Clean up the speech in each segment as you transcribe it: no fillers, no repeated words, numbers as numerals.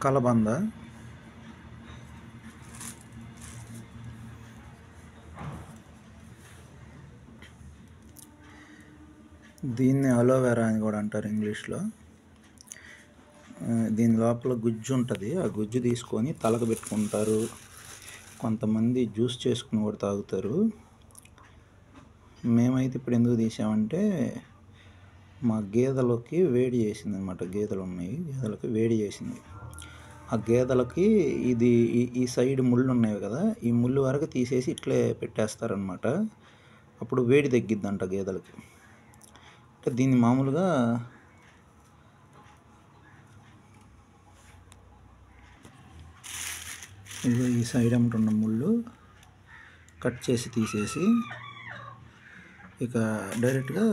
కలబంద, దీన్ని అలోవెరా అని కూడా అంటారు ఇంగ్లీష్లో. దీని లోపల గుజ్జు ఉంటుంది. ఆ గుజ్జు తీసుకొని తలకు పెట్టుకుంటారు. కొంతమంది జ్యూస్ చేసుకుని కూడా తాగుతారు. మేమైతే ఇప్పుడు ఎందుకు తీసామంటే మా గేదెలకి వేడి చేసింది అనమాట. గేదెలు ఉన్నాయి, గేదెలకి వేడి చేసింది. ఆ గేదెలకి ఇది ఈ సైడ్ ముళ్ళు ఉన్నాయి కదా, ఈ ముళ్ళు వరకు తీసేసి ఇట్లే పెట్టేస్తారనమాట. అప్పుడు వేడి తగ్గిద్దంట గేదెలకి. అంటే దీన్ని మామూలుగా ఈ సైడ్ అమ్ముతున్న ముళ్ళు కట్ చేసి తీసేసి ఇక డైరెక్ట్గా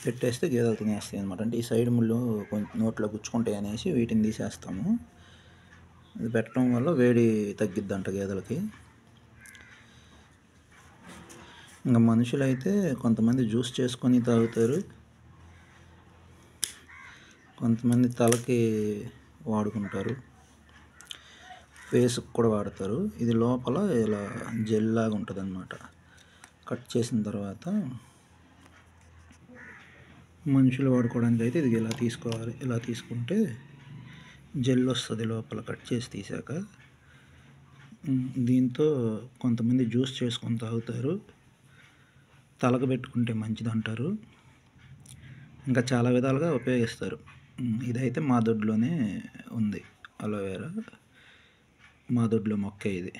పెట్టేస్తే గేదెలు తినేస్తాయి అనమాట. అంటే ఈ సైడ్ ముళ్ళు కొంచెం నోట్లో గుచ్చుకుంటాయి అనేసి వీటిని తీసేస్తాము. ఇది పెట్టడం వల్ల వేడి తగ్గిద్దంట గేదెలకి. ఇంకా మనుషులైతే కొంతమంది జ్యూస్ చేసుకొని తాగుతారు, కొంతమంది తలకి వాడుకుంటారు, ఫేస్కి కూడా వాడతారు. ఇది లోపల ఇలా జెల్ లాగా ఉంటుంది అన్నమాట. కట్ చేసిన తర్వాత మనుషులు వాడుకోవడానికి అయితే ఇది ఇలా తీసుకోవాలి. ఇలా తీసుకుంటే జెల్ వస్తుంది లోపల కట్ చేసి తీసాక. దీంతో కొంతమంది జ్యూస్ చేసుకొని తాగుతారు, తలకు పెట్టుకుంటే మంచిది అంటారు. ఇంకా చాలా విధాలుగా ఉపయోగిస్తారు. ఇదైతే మా దొడ్లోనే ఉంది అలోవెరా. మా దొడ్లో మొక్క ఇది.